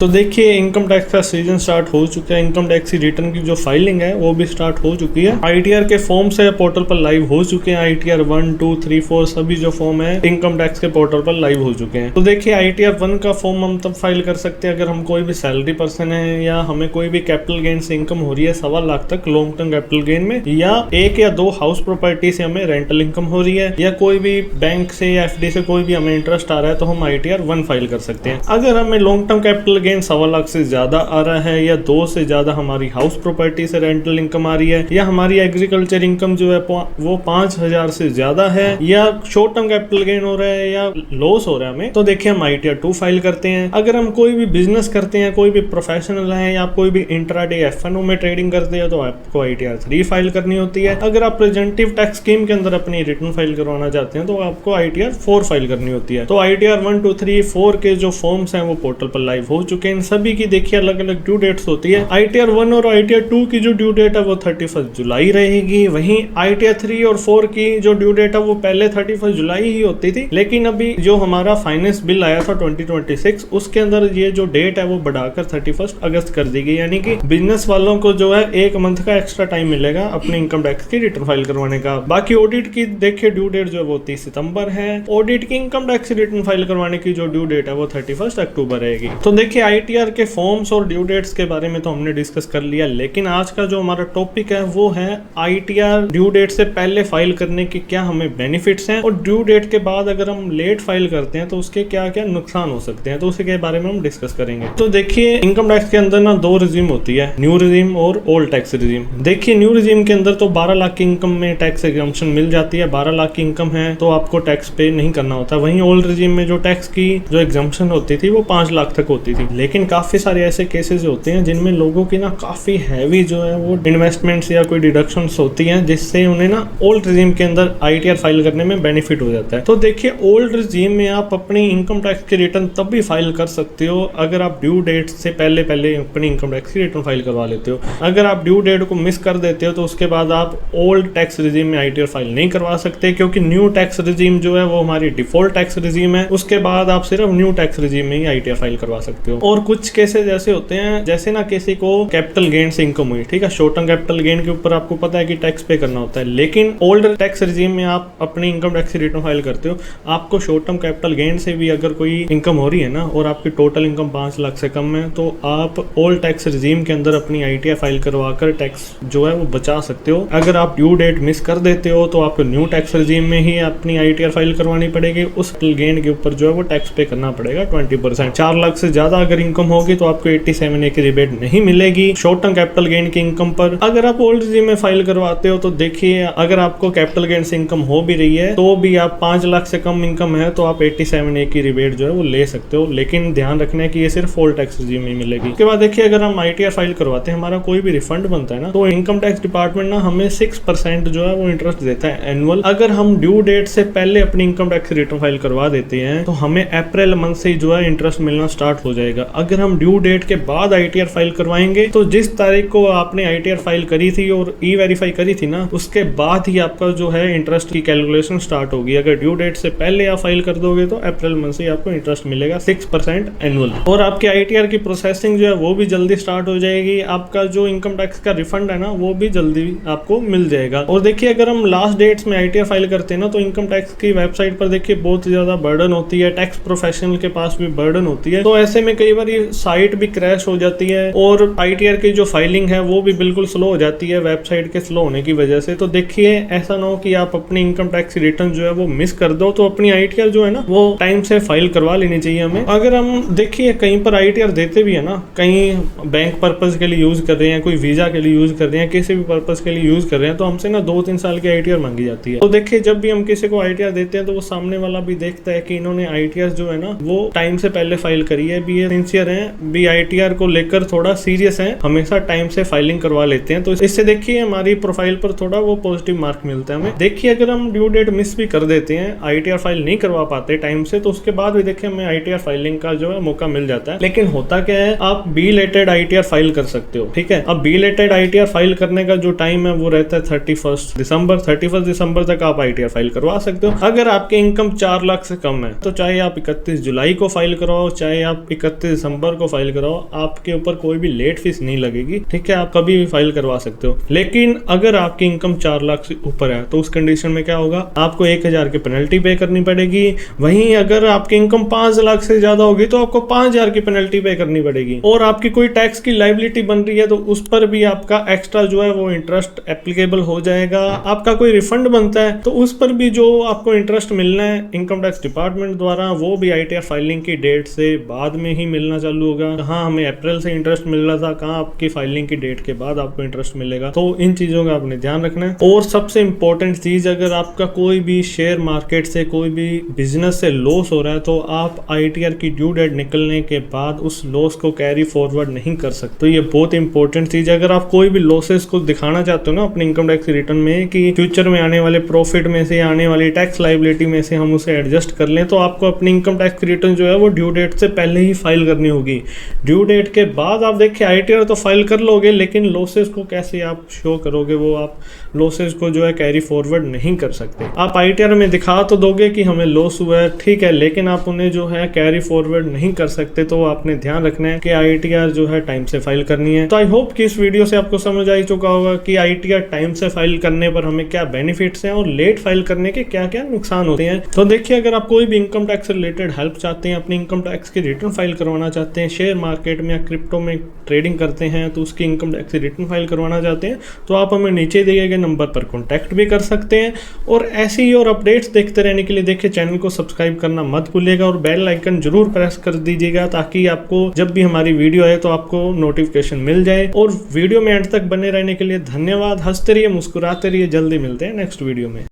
तो देखिए income tax का सीजन स्टार्ट हो चुका है। इनकम टैक्स की रिटर्न की जो फाइलिंग है वो भी स्टार्ट हो चुकी है। आईटीआर के फॉर्म्स है पोर्टल पर लाइव हो चुके हैं। आईटीआर 1, 2, 3, 4 सभी जो फॉर्म है इनकम टैक्स के पोर्टल पर लाइव हो चुके हैं। तो देखिए आईटीआर 1 का फॉर्म हम तब फाइल कर सकते हैं अगर हम कोई भी सैलरी पर्सन है या हमें कोई भी कैपिटल गेन से इनकम हो रही है 1.25 लाख तक लॉन्ग टर्म कैपिटल गेन में, या 1 या 2 हाउस प्रॉपर्टी से हमें रेंटल इनकम हो रही है, या कोई भी बैंक से या एफडी से कोई भी हमें इंटरेस्ट आ रहा है, तो हम आईटीआर 1 फाइल कर सकते हैं। अगर हमें long term capital gain 1.25 lakh से ज्यादा आ रहा है, या 2 से ज्यादा हमारी हाउस प्रॉपर्टी से रेंटल इनकम आ रही है, या हमारी एग्रीकल्चर इनकम जो है वो 5,000 से ज्यादा है, या शॉर्ट टर्म कैपिटल गेन हो रहा है या लॉस हो रहा है हमें, तो देखिए हम आईटीआर 2 फाइल करते हैं। अगर हम कोई भी बिजनेस करते हैं, कोई भी प्रोफेशनल है या कोई भी इंट्राडे एफएनओ में ट्रेडिंग करते हैं, तो आपको आईटीआर 3 फाइल करनी होती है। अगर आप प्रेजेंटिव टैक्स स्कीम के अंदर अपनी रिटर्न फाइल करवाना चाहते हैं तो आपको आईटीआर 4 फाइल करनी होती है। तो आईटीआर 1, 2, 3, 4 के जो फॉर्म्स हैं वो पोर्टल पर लाइव हो चुके हैं। इन सभी की देखिए अलग अलग ड्यू डेट्स होती है। आईटीआर 1 और आईटीआर 2 की जो ड्यू डेट है वो 31 जुलाई रहेगी। वहीं आईटीआर 3 और 4 की जो ड्यू डेट है वो पहले 31 जुलाई ही होती थी, लेकिन अभी जो हमारा फाइनेंस बिल आया था 2026 उसके अंदर ये जो डेट है वो बढ़ाकर 31 अगस्त कर दी गई, यानी कि बिजनेस वालों को जो है 1 मंथ का एक्स्ट्रा टाइम मिलेगा अपने इनकम टैक्स की रिटर्न फाइल करवाने का। बाकी ऑडिट की देखिए ड्यू डेट जो है वो 30 सितंबर है। ऑडिट की इनकम टैक्स रिटर्न फाइल करवाने की जो ड्यू डेट है वो 31 अक्टूबर रहेगी। तो देखिए आईटीआर के फॉर्म्स और ड्यू डेट्स के बारे में तो हमने डिस्कस कर लिया, लेकिन आज का जो हमारा टॉपिक है वो है आईटीआर ड्यू डेट से पहले फाइल करने के क्या हमें बेनिफिट्स हैं, और ड्यू डेट के बाद अगर हम लेट फाइल करते हैं तो उसके क्या क्या नुकसान हो सकते हैं, तो उसके बारे में हम डिस्कस करेंगे। तो देखिए इनकम टैक्स के अंदर ना 2 रिजीम होती है, न्यू रिजीम और ओल्ड टैक्स रिजीम। देखिए न्यू रिजीम के अंदर तो 12 लाख की इनकम में टैक्स एग्जम्पशन मिल जाती है। 12 लाख की इनकम है तो आपको टैक्स पे नहीं करना होता। वहीं ओल्ड रिजीम में जो टैक्स की जो एग्जम्पशन होती थी वो 5 लाख तक होती थी। लेकिन काफी सारे ऐसे केसेस होते हैं जिनमें लोगों की ना काफी हैवी जो है वो इन्वेस्टमेंट्स या कोई डिडक्शंस होती हैं, जिससे उन्हें ना ओल्ड रिजीम के अंदर आईटीआर फाइल करने में बेनिफिट हो जाता है। तो देखिए ओल्ड रिजीम में आप अपनी इनकम टैक्स की रिटर्न तब भी फाइल कर सकते हो अगर आप ड्यू डेट से पहले अपनी इनकम टैक्स की रिटर्न फाइल करवा लेते हो। अगर आप ड्यू डेट को मिस कर देते हो तो उसके बाद आप ओल्ड टैक्स रिजीम में आईटीआर फाइल नहीं करवा सकते, क्योंकि न्यू टैक्स रिजीम जो है वो हमारी डिफॉल्ट टैक्स रिजीम है। उसके बाद आप सिर्फ न्यू टैक्स रिजीम में ही आईटीआर फाइल करवा सकते हो। और कुछ केसेस ऐसे होते हैं जैसे ना किसी को कैपिटल गेन से इनकम हुई, ठीक है, शॉर्ट टर्म कैपिटल गेन के ऊपर आपको पता है कि टैक्स पे करना होता है, लेकिन ओल्ड टैक्स रिजीम में आप अपनी इनकम टैक्स रिटर्न फाइल करते हो, आपको शॉर्ट टर्म कैपिटल गेन से भी अगर कोई इनकम हो रही है ना और आपकी टोटल इनकम 5 लाख से कम है, तो आप ओल्ड टैक्स रिजीम के अंदर अपनी आईटीआर फाइल करवाकर टैक्स जो है वो बचा सकते हो। अगर आप ड्यू डेट मिस कर देते हो तो आपको न्यू टैक्स रिजीम में ही अपनी आईटीआर फाइल करवानी पड़ेगी। उस गेन के ऊपर जो है वो टैक्स पे करना पड़ेगा 20%। 4 लाख से ज्यादा अगर इनकम होगी तो आपको 87A की रिबेट नहीं मिलेगी शॉर्ट टर्म कैपिटल गेन की इनकम पर। अगर आप ओल्ड रिजीम में फाइल करवाते हो तो देखिए अगर आपको कैपिटल गेन से इनकम हो भी रही है तो भी आप 5 लाख से कम इनकम है तो आप 87A की रिबेट जो है वो ले सकते हो, लेकिन ध्यान रखना है कि ये सिर्फ ओल्ड टैक्स रिजीम में मिलेगी। उसके बाद देखिए अगर हम आईटीआर फाइल करवाते हैं, हमारा कोई भी रिफंड बनता है ना, तो इनकम टैक्स डिपार्टमेंट ना हमें 6% जो है वो इंटरेस्ट देता है एनुअल। अगर हम ड्यू डेट से पहले अपनी इनकम टैक्स रिटर्न फाइल करवा देते हैं तो हमें अप्रैल मंथ से जो है इंटरेस्ट मिलना स्टार्ट हो जाएगा। अगर हम ड्यू डेट के बाद आईटीआर फाइल करवाएंगे तो जिस तारीख को आपने आईटीआर फाइल करी थी और ई वेरीफाई करी थी ना, उसके बाद ही आपका जो है इंटरेस्ट की कैलकुलेशन स्टार्ट होगी। अगर ड्यू डेट से पहले आप फाइल कर दोगे तो अप्रैल मंथ से आपको इंटरेस्ट मिलेगा 6% एनुअल, और आपके आईटीआर की प्रोसेसिंग जो है वो भी जल्दी स्टार्ट हो जाएगी। आपका जो इनकम टैक्स का रिफंड है ना वो भी जल्दी आपको मिल जाएगा। और देखिए अगर हम लास्ट डेट्स में आईटीआर फाइल करते हैं ना तो इनकम टैक्स की वेबसाइट पर देखिए बहुत ज्यादा बर्डन होती है, टैक्स प्रोफेशनल के पास भी बर्डन होती है, तो ऐसे में कई बार ये साइट भी क्रैश हो जाती है और आईटीआर की जो फाइलिंग है वो भी बिल्कुल स्लो हो जाती है वेबसाइट के स्लो होने की वजह से। तो देखिए ऐसा ना हो कि आप अपनी इनकम टैक्स रिटर्न जो है वो मिस कर दो, तो अपनी आईटीआर जो है ना वो टाइम से फाइल करवा लेनी चाहिए हमें। अगर हम देखिए कहीं पर आईटीआर देते भी है ना, कहीं बैंक पर्पज के लिए यूज कर रहे हैं, कोई वीजा के लिए यूज कर रहे हैं, किसी भी पर्पज के लिए यूज कर रहे हैं, तो हमसे ना 2-3 साल की आईटीआर मांगी जाती है। तो देखिए जब भी हम किसी को आईटीआर देते हैं तो वो सामने वाला भी देखता है कि इन्होंने आईटीआर जो है ना वो टाइम से पहले फाइल करी है, भी ये सिंसियर है, भी आईटीआर को लेकर थोड़ा सीरियस है, हमेशा टाइम से फाइलिंग करवा लेते हैं। तो इससे देखिए हमारी प्रोफाइल पर थोड़ा वो पॉजिटिव मार्क मिलता है हमें। देखिए अगर हम ड्यू डेट मिस भी कर देते हैं, आईटीआर फाइल नहीं करवा पाते टाइम से, तो उसके बाद भी देखिए हमें आईटीआर फाइलिंग का जो है मौका मिल जाता है। लेकिन होता क्या है, आप बिलेटेड आईटीआर फाइल कर सकते हो, ठीक है। अब बिलेटेड आईटीआर फाइल करने का जो टाइम है वो रहता है 31 दिसंबर। 31 दिसंबर तक आप आईटीआर फाइल करवा सकते हो। अगर आपकी इनकम 4 लाख से कम है तो चाहे आप 31 जुलाई को फाइल करवाओ, चाहे आप 31 दिसंबर को फाइल कराओ, आपके ऊपर कोई भी लेट फीस नहीं लगेगी, ठीक है, आप कभी भी फाइल करवा सकते हो। लेकिन अगर आपकी इनकम 4 लाख से ऊपर है तो उस कंडीशन में क्या होगा, आपको 1000 की पेनल्टी पे करनी पड़ेगी। वहीं अगर आपकी इनकम 5 लाख से ज्यादा होगी तो आपको 5000 की पेनल्टी पे करनी पड़ेगी। और आपकी कोई टैक्स की लायबिलिटी बन रही है तो उस पर भी आपका एक्स्ट्रा जो है वो इंटरेस्ट एप्लीकेबल हो जाएगा। आपका कोई रिफंड बनता है तो उस पर भी जो आपको इंटरेस्ट मिलना है इनकम टैक्स डिपार्टमेंट द्वारा, वो भी ITR फाइलिंग की डेट से बाद में ही मिलना चालू होगा। कहाँ हमें अप्रैल से इंटरेस्ट मिल रहा था, कहाँ आपकी फाइलिंग की डेट के बाद आपको इंटरेस्ट मिलेगा। तो इन चीजों का आपने ध्यान रखना है। और सबसे इंपॉर्टेंट चीज, अगर आपका कोई भी शेयर मार्केट से कोई भी बिजनेस से लॉस हो रहा है तो आप ITR की ड्यू डेट निकलने के बाद उस लॉस को कैरी फॉरवर्ड नहीं कर सकते। तो ये बहुत इंपॉर्टेंट चीज है। अगर आप कोई भी लॉसेस को दिखाना चाहते हो ना अपने इनकम टैक्स रिटर्न में कि फ्यूचर में आने वाले प्रॉफिट में से, आने वाली टैक्स लायबिलिटी में से हम उसे एडजस्ट कर लें, तो आपको अपनी इनकम टैक्स रिटर्न जो है वो ड्यू डेट से पहले ही फाइल करनी होगी। ड्यू डेट के बाद आप देखिए ITR तो फाइल कर लोगे, लेकिन लॉसेस को कैसे आप शो करोगे, वो आप लॉसेस को जो है कैरी फॉरवर्ड नहीं कर सकते। आप ITR में दिखा तो दोगे कि हमें लॉस हुआ है, ठीक है, लेकिन आप उन्हें जो है कैरी फॉरवर्ड नहीं कर सकते। तो आपने ध्यान रखना है कि ITR जो है टाइम से फाइल करनी है। तो आई होप कि इस वीडियो से आपको समझ आ चुका होगा कि ITR टाइम से फाइल करने पर हमें क्या बेनिफिट्स हैं और लेट फाइल करने के क्या क्या नुकसान होते हैं। तो देखिए, अगर आप कोई भी इनकम टैक्स से रिलेटेड हेल्प चाहते हैं, अपनी इनकम टैक्स की रिटर्न फाइल करवाना चाहते हैं, शेयर मार्केट में या क्रिप्टो में ट्रेडिंग करते हैं तो उसकी इनकम टैक्स रिटर्न फाइल करवाना चाहते हैं, तो आप हमें नीचे दिए गए नंबर पर कॉन्टैक्ट भी कर सकते हैं। और ऐसी ही और अपडेट्स देखते रहने के लिए देखिए चैनल को सब्सक्राइब करना मत भूलिएगा और बेल आइकन जरूर प्रेस कर दीजिएगा, ताकि आपको जब भी हमारी वीडियो आए तो आपको नोटिफिकेशन मिल जाए। और वीडियो में एंड तक बने रहने के लिए धन्यवाद। हंसते रहिए, मुस्कुराते रहिए, जल्दी मिलते हैं नेक्स्ट वीडियो में।